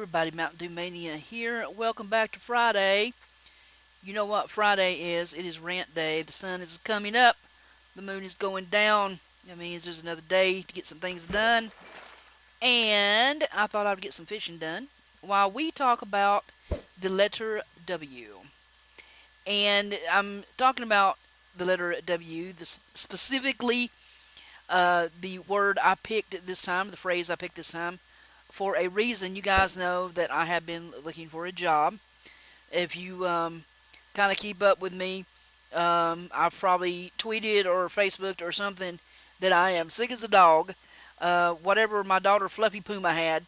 everybody, MntDewMania here. Welcome back to Friday. You know what Friday is? It is rant day. The sun is coming up. The moon is going down. That means there's another day to get some things done. And I thought I'd get some fishing done while we talk about the letter W. And I'm talking about the letter W, specifically the word I picked this time, the phrase I picked this time, for a reason. You guys know that I have been looking for a job. If you kind of keep up with me, I've probably tweeted or Facebooked or something that I am sick as a dog. Whatever my daughter Fluffy Puma had,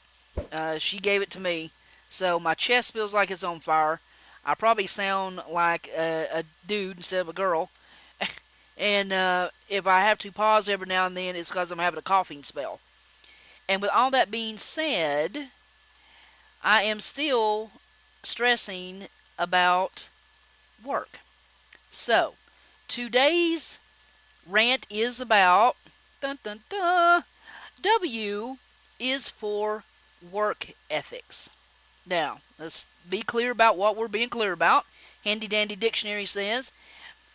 she gave it to me. So my chest feels like it's on fire. I probably sound like a dude instead of a girl. And if I have to pause every now and then, it's because I'm having a coughing spell. And with all that being said, I am still stressing about work. So, today's rant is about dun, dun, dun, W is for work ethics. Now, let's be clear about what we're being clear about. Handy Dandy Dictionary says,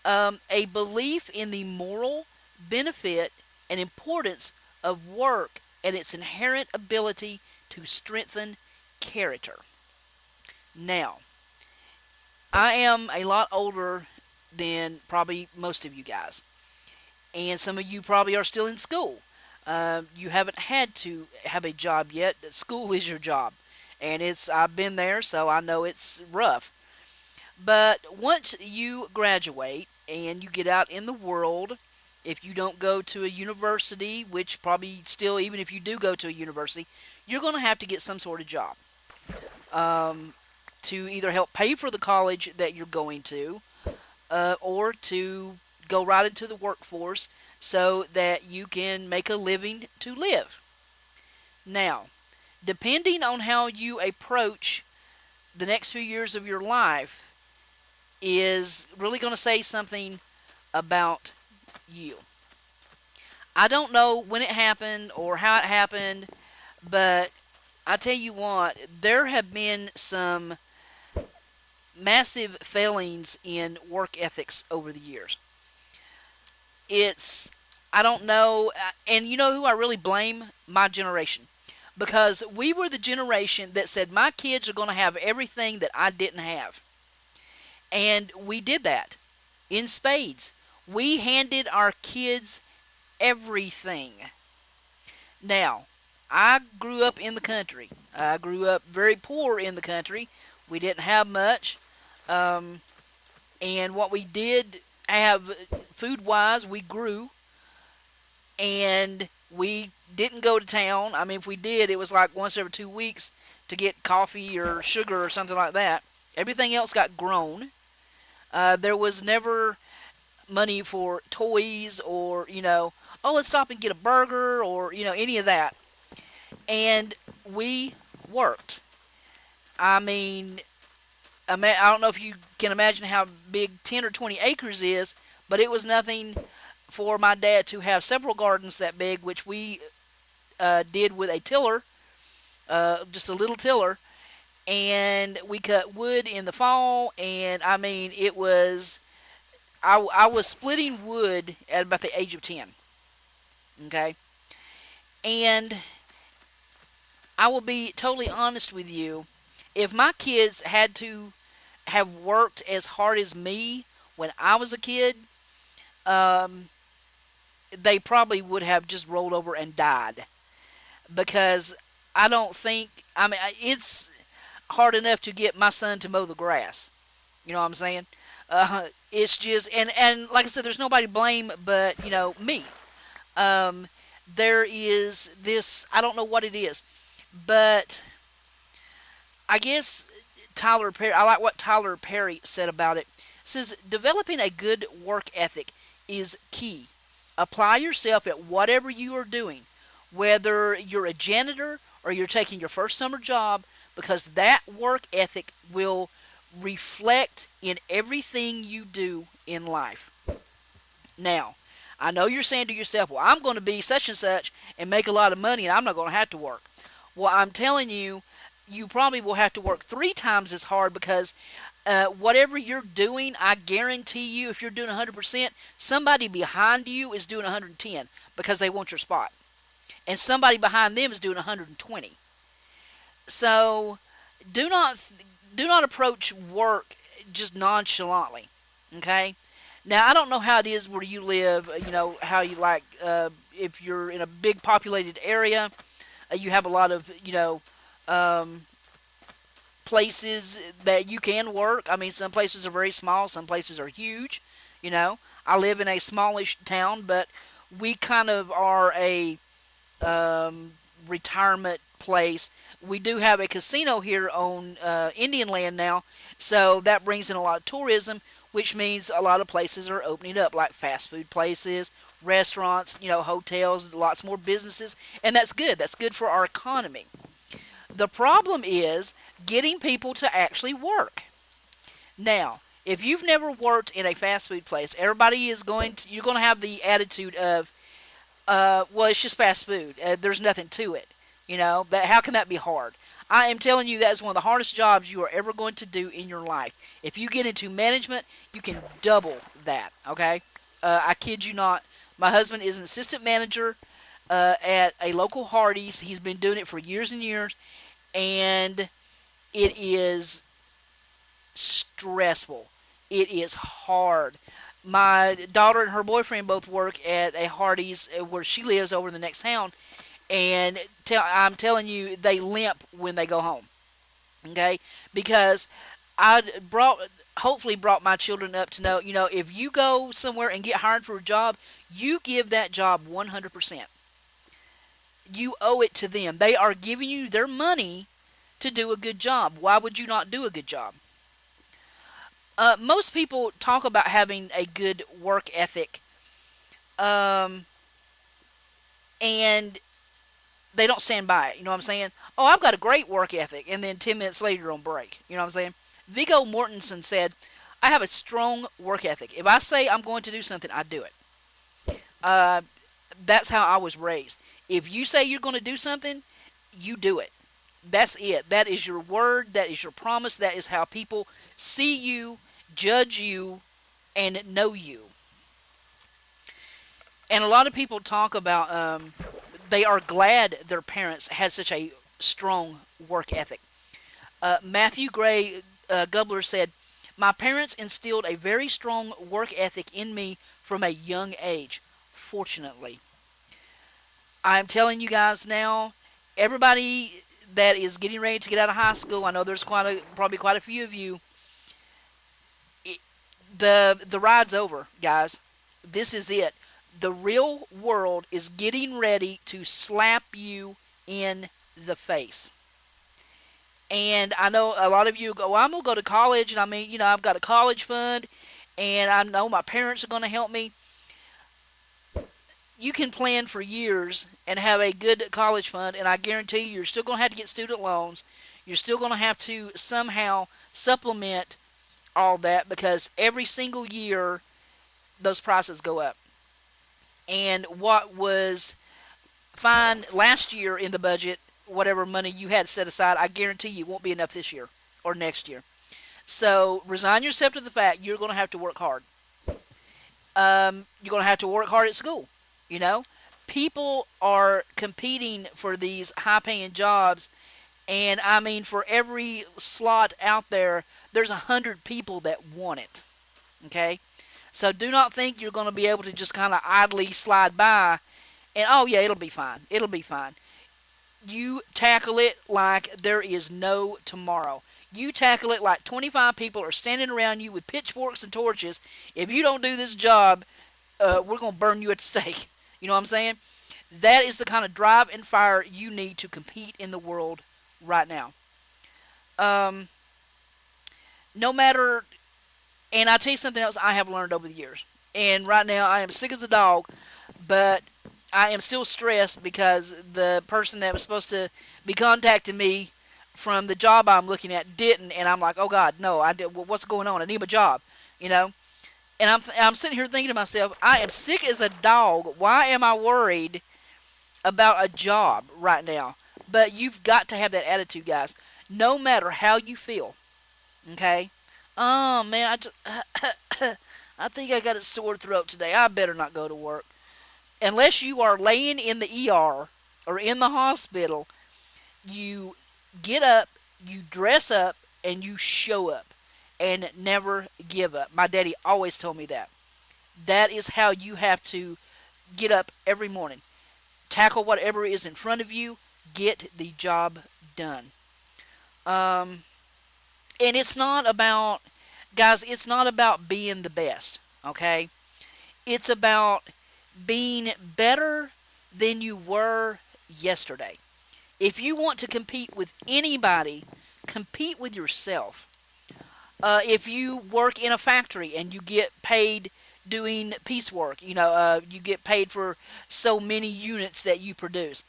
a belief in the moral benefit and importance of work and its inherent ability to strengthen character. Now, I am a lot older than probably most of you guys, and some of you probably are still in school. You haven't had to have a job yet. School is your job, and I've been there, so I know it's rough. But once you graduate and you get out in the world, if you don't go to a university, which probably still, even if you do go to a university, you're going to have to get some sort of job to either help pay for the college that you're going to, or to go right into the workforce so that you can make a living to live. Now, depending on how you approach the next few years of your life is really going to say something about you. I don't know when it happened or how it happened, but I tell you what, there have been some massive failings in work ethics over the years. I don't know, and you know who I really blame? My generation. Because we were the generation that said my kids are going to have everything that I didn't have. And we did that in spades. We handed our kids everything. Now, I grew up in the country. I grew up very poor in the country. We didn't have much. And what we did have food-wise, we grew. And we didn't go to town. I mean, if we did, it was like once every 2 weeks to get coffee or sugar or something like that. Everything else got grown. There was never money for toys or, oh, let's stop and get a burger or, any of that. And we worked. I mean, I don't know if you can imagine how big 10 or 20 acres is, but it was nothing for my dad to have several gardens that big, which we did with a tiller, just a little tiller. And we cut wood in the fall, and I mean, it was, I was splitting wood at about the age of 10, okay? And I will be totally honest with you, if my kids had to have worked as hard as me when I was a kid, they probably would have just rolled over and died. Because I don't think, it's hard enough to get my son to mow the grass. You know what I'm saying? It's just, and like I said, there's nobody to blame but, me. There is this, I don't know what it is, but I guess Tyler Perry, I like what Tyler Perry said about it. It says, developing a good work ethic is key. Apply yourself at whatever you are doing, whether you're a janitor or you're taking your first summer job, because that work ethic will reflect in everything you do in life. Now, I know you're saying to yourself, well, I'm going to be such and such and make a lot of money and I'm not going to have to work. Well, I'm telling you, you probably will have to work 3 times as hard because whatever you're doing, I guarantee you, if you're doing 100%, somebody behind you is doing 110 because they want your spot. And somebody behind them is doing 120. So do not approach work just nonchalantly. Okay? Now, I don't know how it is where you live, how you like, if you're in a big populated area, you have a lot of, um, places that you can work. I mean, some places are very small, some places are huge. I live in a smallish town, but we kind of are a retirement place. We do have a casino here on Indian land now, so that brings in a lot of tourism, which means a lot of places are opening up, like fast food places, restaurants, hotels, lots more businesses, and that's good. That's good for our economy. The problem is getting people to actually work. Now, if you've never worked in a fast food place, everybody is you're going to have the attitude of, well, it's just fast food. There's nothing to it. How can that be hard? I am telling you, that is one of the hardest jobs you are ever going to do in your life. If you get into management, you can double that, okay? I kid you not. My husband is an assistant manager at a local Hardee's. He's been doing it for years and years, and it is stressful. It is hard. My daughter and her boyfriend both work at a Hardee's where she lives over in the next town, and I'm telling you, they limp when they go home. Okay? Because hopefully brought my children up to know, if you go somewhere and get hired for a job, you give that job 100%. You owe it to them. They are giving you their money to do a good job. Why would you not do a good job? Most people talk about having a good work ethic, and they don't stand by it. You know what I'm saying? Oh, I've got a great work ethic, and then 10 minutes later you're on break. You know what I'm saying? Viggo Mortensen said, I have a strong work ethic. If I say I'm going to do something, I do it. That's how I was raised. If you say you're going to do something, you do it. That's it. That is your word. That is your promise. That is how people see you, judge you, and know you. And a lot of people talk about they are glad their parents had such a strong work ethic. Matthew Gray Gubler said, my parents instilled a very strong work ethic in me from a young age, fortunately. I'm telling you guys now, everybody that is getting ready to get out of high school, I know there's probably quite a few of you, the ride's over, guys. This is it. The real world is getting ready to slap you in the face. And I know a lot of you go, well, I'm going to go to college, and I've got a college fund, and I know my parents are going to help me. You can plan for years and have a good college fund, and I guarantee you're still going to have to get student loans. You're still going to have to somehow supplement all that because every single year those prices go up. And what was fine last year in the budget, whatever money you had set aside, I guarantee you won't be enough this year or next year. So resign yourself to the fact you're going to have to work hard. You're going to have to work hard at school. People are competing for these high-paying jobs, and I mean, for every slot out there, there's 100 people that want it. Okay? So do not think you're going to be able to just kind of idly slide by and, oh yeah, it'll be fine. It'll be fine. You tackle it like there is no tomorrow. You tackle it like 25 people are standing around you with pitchforks and torches. If you don't do this job, we're going to burn you at the stake. You know what I'm saying? That is the kind of drive and fire you need to compete in the world right now. No matter, and I'll tell you something else I have learned over the years. And right now I am sick as a dog, but I am still stressed because the person that was supposed to be contacting me from the job I'm looking at didn't, and I'm like, oh God, no, what's going on? I need a job, And I'm sitting here thinking to myself, I am sick as a dog. Why am I worried about a job right now? But you've got to have that attitude, guys. no matter how you feel. Okay? Oh man, I think I got a sore throat today. I better not go to work. Unless you are laying in the ER or in the hospital, you get up, you dress up, and you show up and never give up. My daddy always told me that. That is how you have to get up every morning. Tackle whatever is in front of you, get the job done. Um, and it's not about, guys, it's not about being the best, okay? It's about being better than you were yesterday. If you want to compete with anybody, compete with yourself. If you work in a factory and you get paid doing piecework, you get paid for so many units that you produce.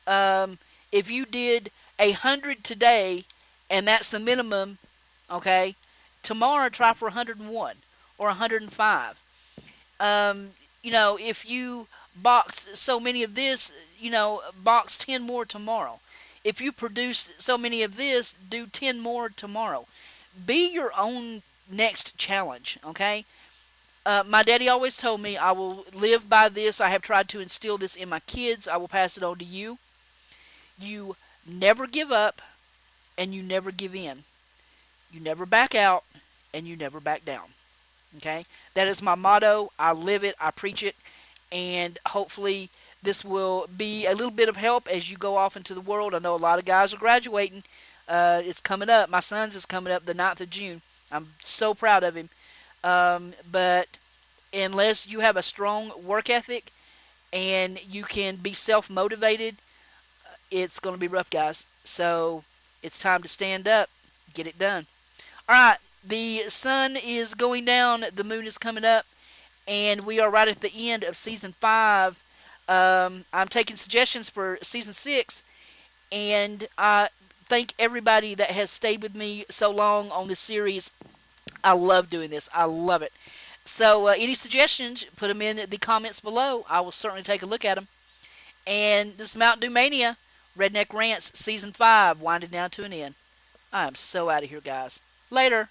If you did 100 today and that's the minimum, okay, tomorrow try for 101 or 105. If you box so many of this, box 10 more tomorrow. If you produce so many of this, do 10 more tomorrow. Be your own next challenge, okay? My daddy always told me, I will live by this. I have tried to instill this in my kids. I will pass it on to you. You never give up and you never give in. You never back out and you never back down. Okay? That is my motto. I live it. I preach it. And hopefully this will be a little bit of help as you go off into the world. I know a lot of guys are graduating. It's coming up. My son's is coming up the 9th of June. I'm so proud of him. But unless you have a strong work ethic and you can be self-motivated, it's going to be rough, guys. So it's time to stand up, get it done. All right, the sun is going down, the moon is coming up, and we are right at the end of season 5. I'm taking suggestions for season 6, and I thank everybody that has stayed with me so long on this series. I love doing this. I love it. So any suggestions, put them in the comments below. I will certainly take a look at them. And this is MntDewMania, Redneck Rants, Season 5, winding down to an end. I am so out of here, guys. Later.